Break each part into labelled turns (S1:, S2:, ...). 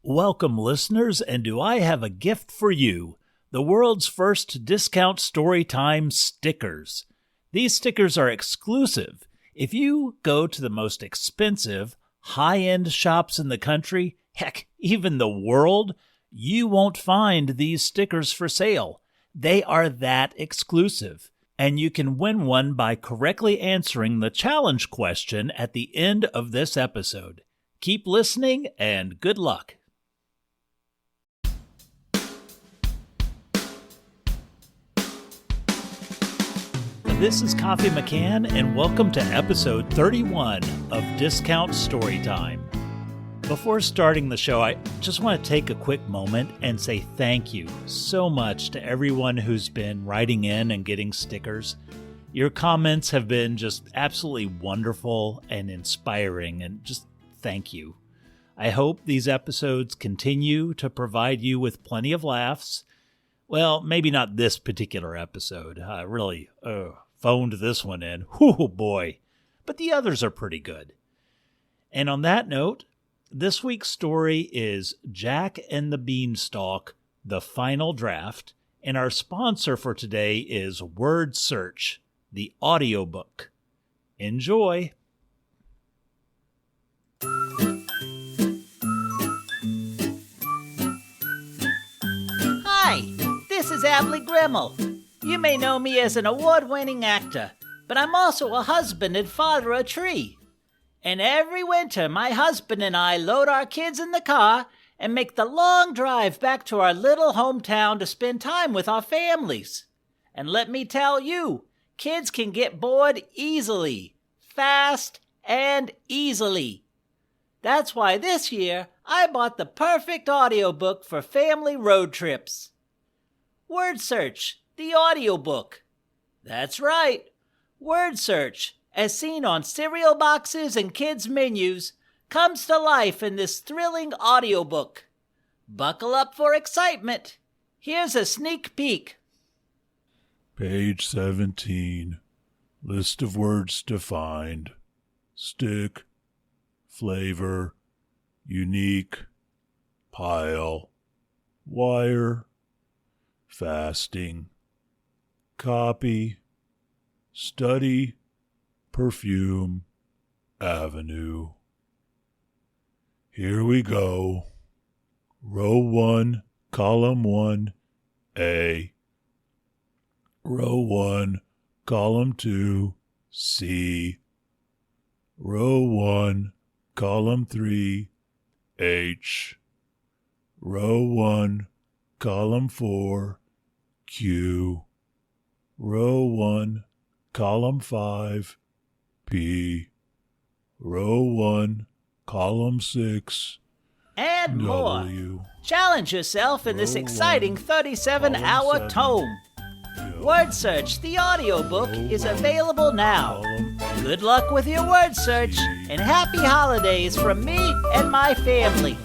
S1: Welcome, listeners, and do I have a gift for you? The world's first discount Storytime stickers. These stickers are exclusive. If you go to the most expensive, high-end shops in the country, heck, even the world, you won't find these stickers for sale. They are that exclusive. And you can win one by correctly answering the challenge question at the end of this episode. Keep listening, and good luck. This is Coffee McCann, and welcome to episode 31 of Discount Storytime. Before starting the show, I just want to take a quick moment and say thank you so much to everyone who's been writing in and getting stickers. Your comments have been just absolutely wonderful and inspiring, and just thank you. I hope these episodes continue to provide you with plenty of laughs. Well, maybe not this particular episode. I really phoned this one in. Whoo boy. But the others are pretty good. And on that note, this week's story is Jack and the Beanstalk, the final draft. And our sponsor for today is Word Search, the audiobook. Enjoy.
S2: Hi, this is Adley Grimmel. You may know me as an award-winning actor, but I'm also a husband and father of three. And every winter, my husband and I load our kids in the car and make the long drive back to our little hometown to spend time with our families. And let me tell you, kids can get bored easily, fast and easily. That's why this year, I bought the perfect audiobook for family road trips. Word Search, the audiobook. That's right. Word Search, as seen on cereal boxes and kids' menus, comes to life in this thrilling audiobook. Buckle up for excitement. Here's a sneak peek.
S3: Page 17. List of words defined. Stick. Flavor. Unique. Pile. Wire. Fasting. Copy. Study. Perfume. Avenue. Here we go. Row 1, column 1, A. Row 1, column 2, C. Row 1, column 3, H. Row 1, column 4, Q. Row 1, column 5, P. Row 1, column 6,
S2: And more.
S3: W.
S2: Challenge yourself in this
S3: Row
S2: exciting
S3: 1,
S2: 37-hour
S3: column 7,
S2: tome.
S3: L.
S2: Word Search, the audiobook,
S3: Row
S2: is
S3: 1,
S2: available now.
S3: column 8,
S2: Good luck with your word search, and happy holidays from me and my family.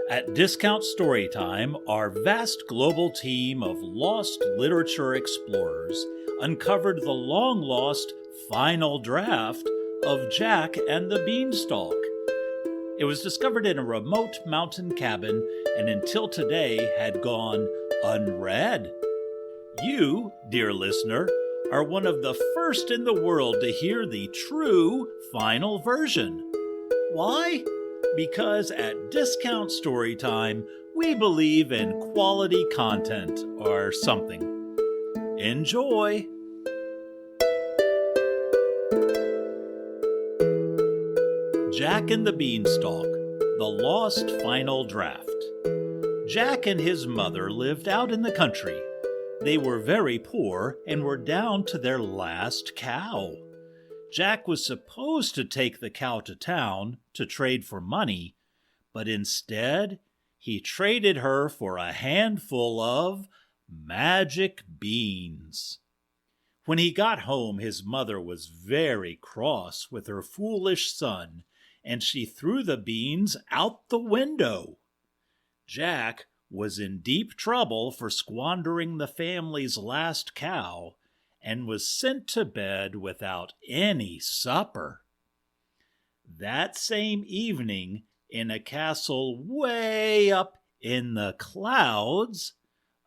S1: At Discount Storytime, our vast global team of lost literature explorers uncovered the long-lost final draft of Jack and the Beanstalk. It was discovered in a remote mountain cabin and until today had gone unread. You, dear listener, are one of the first in the world to hear the true final version. Why? Because at Discount Storytime, we believe in quality content or something. Enjoy! Jack and the Beanstalk, the lost final draft. Jack and his mother lived out in the country. They were very poor and were down to their last cow. Jack was supposed to take the cow to town to trade for money, but instead he traded her for a handful of magic beans. When he got home, his mother was very cross with her foolish son and she threw the beans out the window. Jack was in deep trouble for squandering the family's last cow and was sent to bed without any supper. That same evening, in a castle way up in the clouds,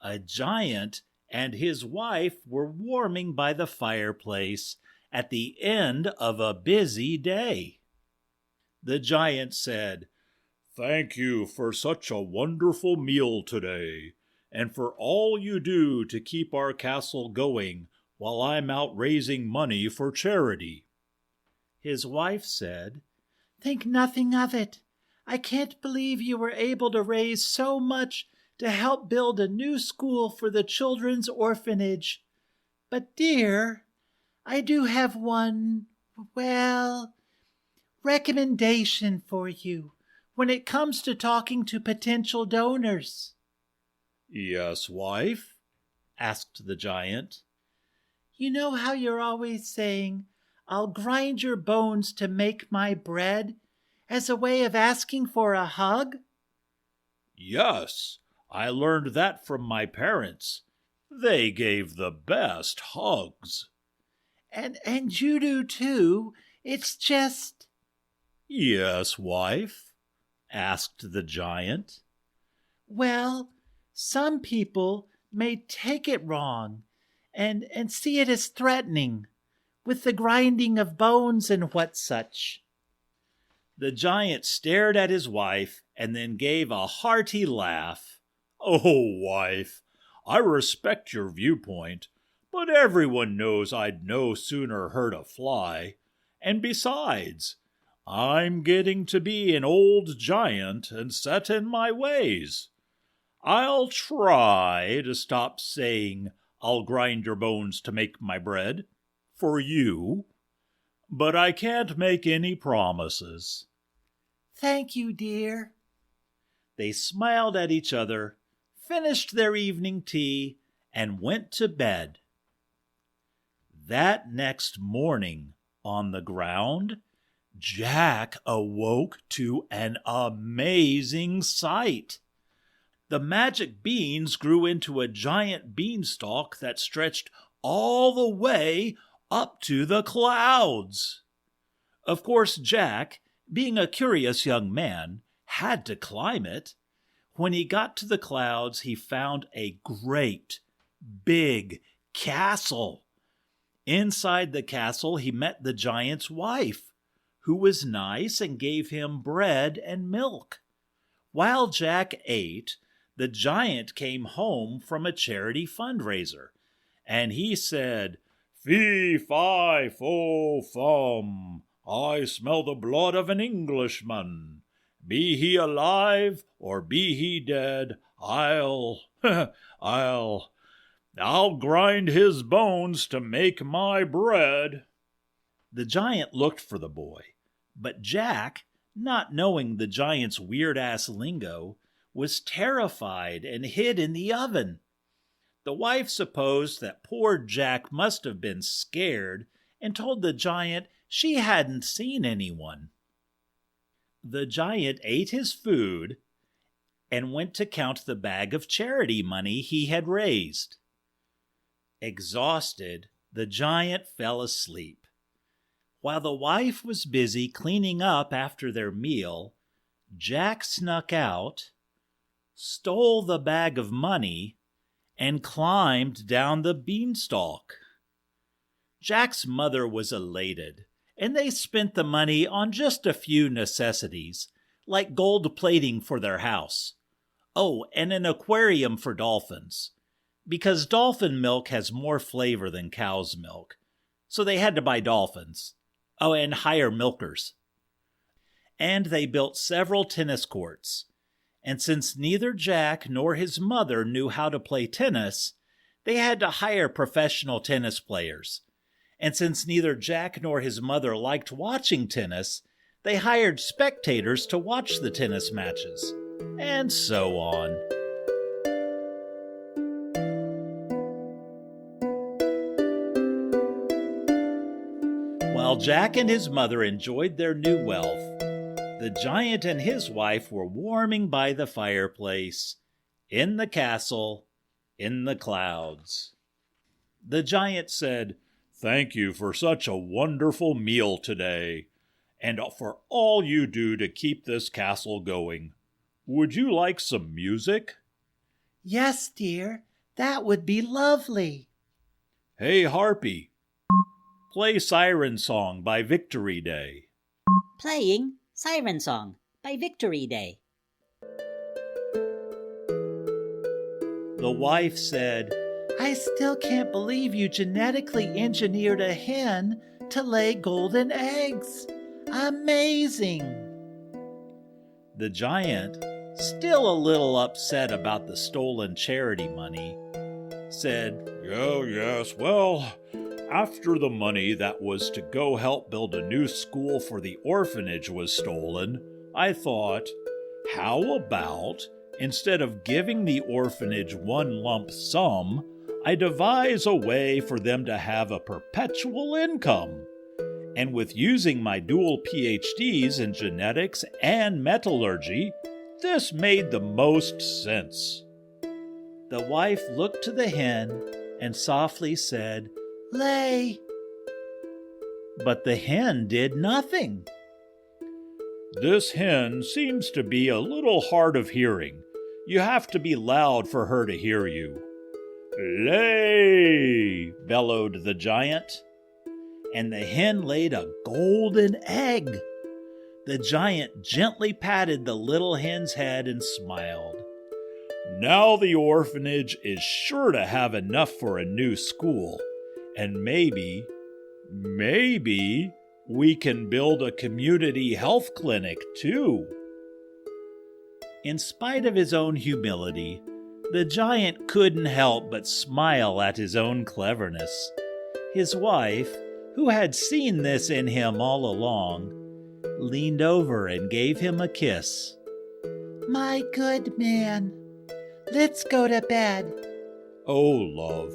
S1: a giant and his wife were warming by the fireplace at the end of a busy day. The giant said,
S3: "Thank you for such a wonderful meal today, and for all you do to keep our castle going while I'm out raising money for charity."
S1: His wife said,
S2: "Think nothing of it. I can't believe you were able to raise so much to help build a new school for the children's orphanage. But, dear, I do have one, recommendation for you when it comes to talking to potential donors."
S3: "Yes, wife?"
S1: asked the giant.
S2: "You know how you're always saying, 'I'll grind your bones to make my bread,' as a way of asking for a hug?"
S3: "Yes, I learned that from my parents. They gave the best hugs."
S2: And you do too. It's just..."
S1: "Yes, wife?" asked the giant.
S2: "Well, some people may take it wrong and see it as threatening, with the grinding of bones and what such."
S1: The giant stared at his wife and then gave a hearty laugh.
S3: "Oh, wife, I respect your viewpoint, but everyone knows I'd no sooner hurt a fly. And besides, I'm getting to be an old giant and set in my ways. I'll try to stop saying, 'I'll grind your bones to make my bread,' for you, but I can't make any promises."
S2: "Thank you, dear."
S1: They smiled at each other, finished their evening tea, and went to bed. That next morning, on the ground, Jack awoke to an amazing sight. The magic beans grew into a giant beanstalk that stretched all the way up to the clouds. Of course, Jack, being a curious young man, had to climb it. When he got to the clouds, he found a great, big castle. Inside the castle, he met the giant's wife, who was nice and gave him bread and milk. While Jack ate, the giant came home from a charity fundraiser, and he said,
S3: "Fee, fi, fo, fum, I smell the blood of an Englishman. Be he alive or be he dead, I'll grind his bones to make my bread."
S1: The giant looked for the boy, but Jack, not knowing the giant's weird-ass lingo, was terrified and hid in the oven. The wife supposed that poor Jack must have been scared and told the giant she hadn't seen anyone. The giant ate his food and went to count the bag of charity money he had raised. Exhausted, the giant fell asleep. While the wife was busy cleaning up after their meal, Jack snuck out, stole the bag of money, and climbed down the beanstalk. Jack's mother was elated, and they spent the money on just a few necessities, like gold plating for their house. Oh, and an aquarium for dolphins, because dolphin milk has more flavor than cow's milk, so they had to buy dolphins. Oh, and hire milkers. And they built several tennis courts, and since neither Jack nor his mother knew how to play tennis, they had to hire professional tennis players. And since neither Jack nor his mother liked watching tennis, they hired spectators to watch the tennis matches, and so on. While Jack and his mother enjoyed their new wealth, The giant and his wife were warming by the fireplace, in the castle, in the clouds. The giant said, "Thank you for such a wonderful meal today, and for all you do to keep this castle going. Would you like some music?"
S2: Yes, dear, that would be lovely.
S3: Hey, Harpy, play Siren Song by Victory Day.
S4: Playing Siren Song by Victory Day.
S1: The wife said,
S2: I still can't believe you genetically engineered a hen to lay golden eggs. Amazing!
S1: The giant, still a little upset about the stolen charity money, said,
S3: "Oh, yes, well, after the money that was to go help build a new school for the orphanage was stolen, I thought, how about, instead of giving the orphanage one lump sum, I devise a way for them to have a perpetual income. And with using my dual PhDs in genetics and metallurgy, this made the most sense."
S1: The wife looked to the hen and softly said,
S2: Lay.
S1: but the hen did nothing.
S3: "This hen seems to be a little hard of hearing. You have to be loud for her to hear you." "Lay!"
S1: bellowed the giant. And the hen laid a golden egg. The giant gently patted the little hen's head and smiled.
S3: "Now the orphanage is sure to have enough for a new school, and maybe we can build a community health clinic too."
S1: In spite of his own humility, the giant couldn't help but smile at his own cleverness. His wife, who had seen this in him all along, leaned over and gave him a kiss.
S2: My good man, let's go to bed.
S3: "Oh, love,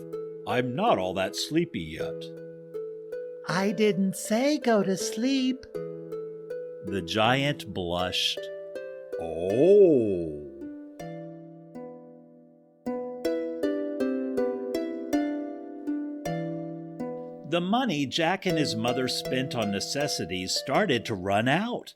S3: I'm not all that sleepy yet."
S2: I didn't say go to sleep.
S1: The giant blushed.
S3: "Oh."
S1: The money Jack and his mother spent on necessities started to run out,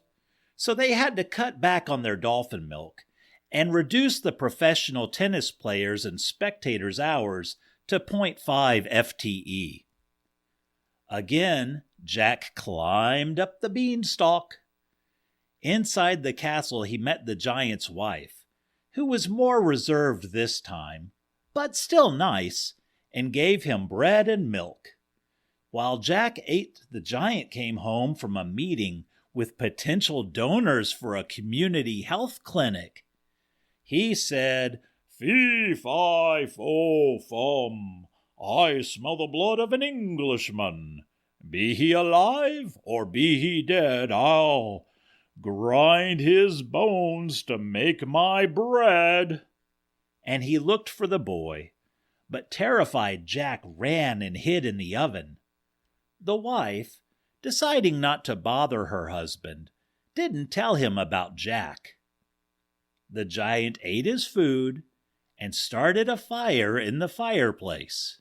S1: so they had to cut back on their dolphin milk and reduce the professional tennis players' and spectators' hours to 0.5 FTE. Again, Jack climbed up the beanstalk. Inside the castle, he met the giant's wife, who was more reserved this time, but still nice, and gave him bread and milk. While Jack ate, the giant came home from a meeting with potential donors for a community health clinic. He said,
S3: "Fee, fi, fo, fum. I smell the blood of an Englishman. Be he alive or be he dead, I'll grind his bones to make my bread."
S1: And he looked for the boy, but terrified Jack ran and hid in the oven. The wife, deciding not to bother her husband, didn't tell him about Jack. The giant ate his food and started a fire in the fireplace.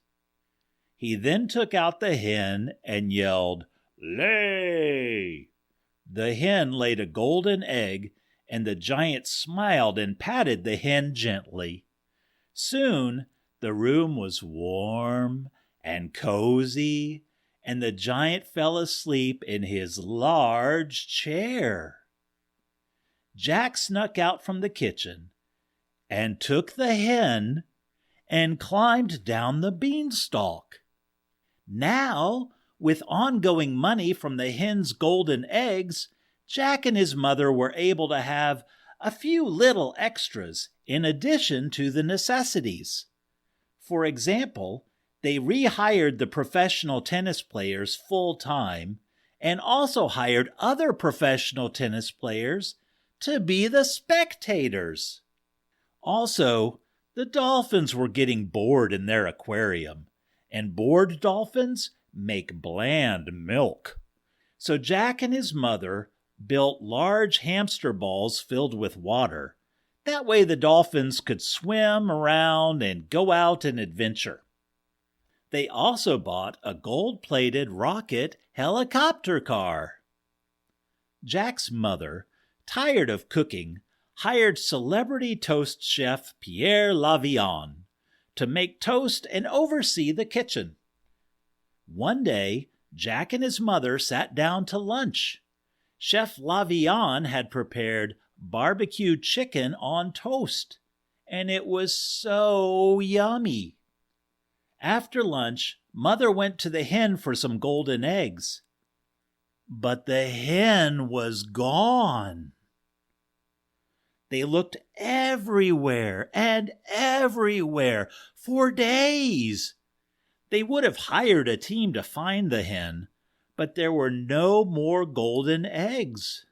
S1: He then took out the hen and yelled, "Lay!" The hen laid a golden egg, and the giant smiled and patted the hen gently. Soon the room was warm and cozy, and the giant fell asleep in his large chair. Jack snuck out from the kitchen and took the hen and climbed down the beanstalk. Now, with ongoing money from the hen's golden eggs, Jack and his mother were able to have a few little extras in addition to the necessities. For example, they rehired the professional tennis players full-time and also hired other professional tennis players to be the spectators. Also, the dolphins were getting bored in their aquarium, and bored dolphins make bland milk. So Jack and his mother built large hamster balls filled with water. That way the dolphins could swim around and go out and adventure. They also bought a gold-plated rocket helicopter car. Jack's mother, tired of cooking, hired celebrity toast chef Pierre Lavian to make toast and oversee the kitchen. One day, Jack and his mother sat down to lunch. Chef Lavian had prepared barbecued chicken on toast, and it was so yummy. After lunch, Mother went to the hen for some golden eggs. But the hen was gone. They looked everywhere and everywhere for days. They would have hired a team to find the hen, but there were no more golden eggs.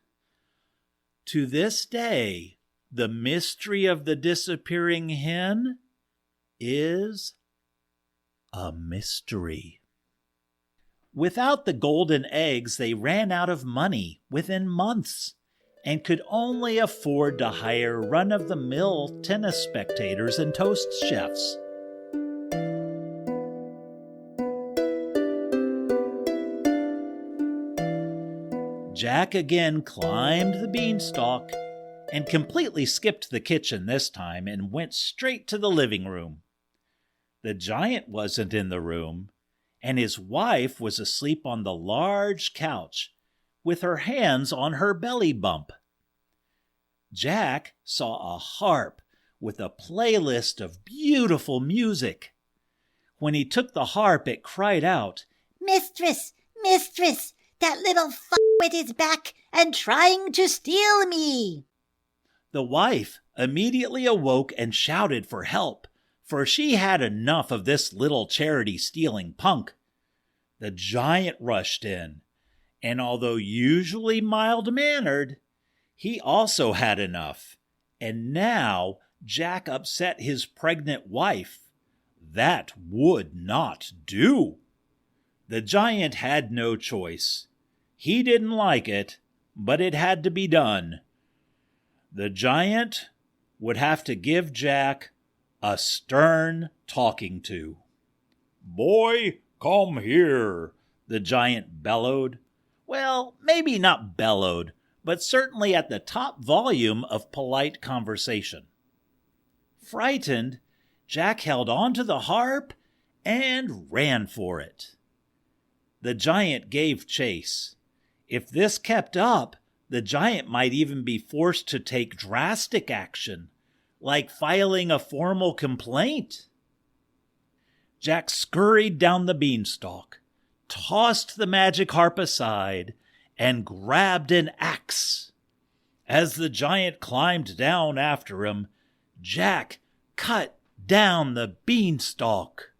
S1: To this day, the mystery of the disappearing hen is a mystery. Without the golden eggs, they ran out of money within months and could only afford to hire run-of-the-mill tennis spectators and toast chefs. Jack again climbed the beanstalk and completely skipped the kitchen this time and went straight to the living room. The giant wasn't in the room, and his wife was asleep on the large couch with her hands on her belly bump. Jack saw a harp with a playlist of beautiful music. When he took the harp, it cried out,
S5: "Mistress, mistress, that little f***wit is back and trying to steal me."
S1: The wife immediately awoke and shouted for help, for she had enough of this little charity-stealing punk. The giant rushed in, and although usually mild-mannered, he also had enough, and now Jack upset his pregnant wife. That would not do. The giant had no choice. He didn't like it, but it had to be done. The giant would have to give Jack a stern talking to.
S3: "Boy, come here,"
S1: the giant bellowed. Well, maybe not bellowed, but certainly at the top volume of polite conversation. Frightened, Jack held on to the harp and ran for it. The giant gave chase. If this kept up, the giant might even be forced to take drastic action, like filing a formal complaint. Jack scurried down the beanstalk, tossed the magic harp aside, and grabbed an axe. As the giant climbed down after him, Jack cut down the beanstalk.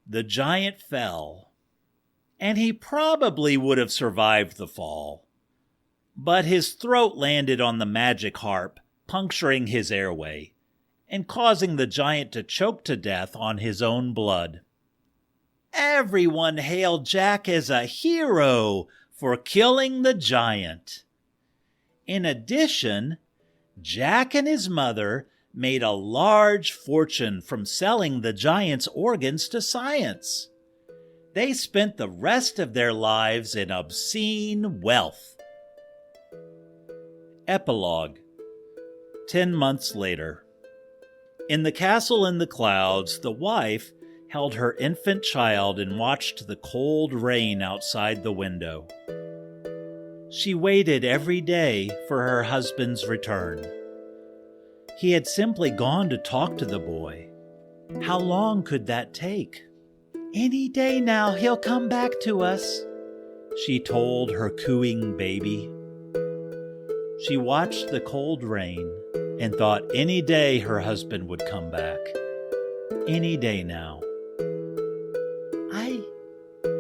S1: The giant fell, and he probably would have survived the fall. But his throat landed on the magic harp, puncturing his airway, and causing the giant to choke to death on his own blood. Everyone hailed Jack as a hero for killing the giant. In addition, Jack and his mother made a large fortune from selling the giant's organs to science. They spent the rest of their lives in obscene wealth. Epilogue. 10 months later. In the castle in the clouds, the wife held her infant child and watched the cold rain outside the window. She waited every day for her husband's return. He had simply gone to talk to the boy. How long could that take? "Any day now he'll come back to us," she told her cooing baby. She watched the cold rain and thought any day her husband would come back. Any day now.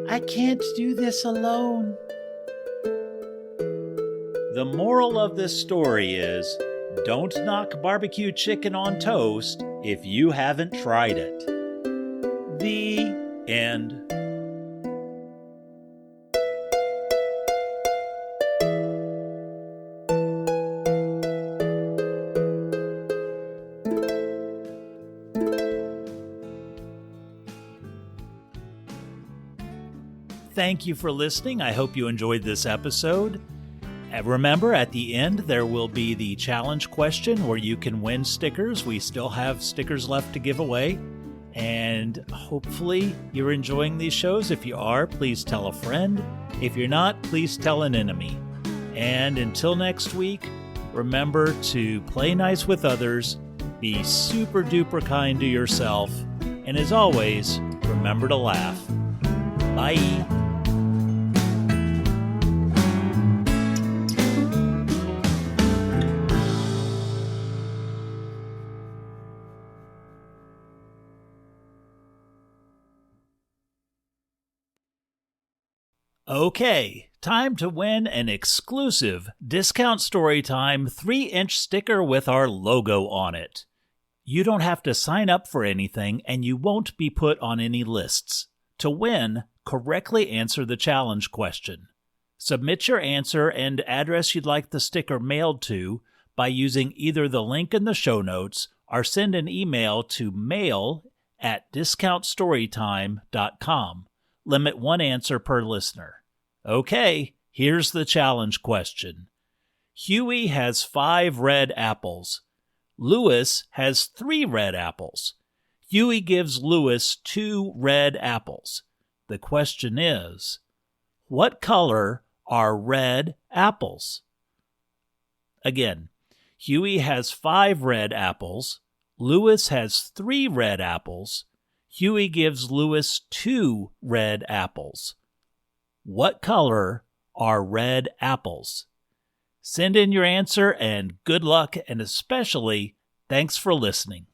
S1: I can't do this alone. The moral of this story is, don't knock barbecue chicken on toast if you haven't tried it. The end. thank you for listening. I hope you enjoyed this episode. And remember, at the end, there will be the challenge question where you can win stickers. We still have stickers left to give away. And hopefully you're enjoying these shows. If you are, please tell a friend. If you're not, please tell an enemy. And until next week, remember to play nice with others, be super duper kind to yourself, and as always, remember to laugh. Bye. Okay, time to win an exclusive Discount Storytime 3-inch sticker with our logo on it. You don't have to sign up for anything, and you won't be put on any lists. To win, correctly answer the challenge question. Submit your answer and address you'd like the sticker mailed to by using either the link in the show notes or send an email to mail@discountstorytime.com. Limit 1 answer per listener. Okay, here's the challenge question. Huey has 5 red apples. Louis has 3 red apples. Huey gives Louis 2 red apples. The question is, what color are red apples? Again, Huey has 5 red apples. Louis has 3 red apples. Huey gives Louis 2 red apples. What color are red apples? Send in your answer and good luck, and especially thanks for listening.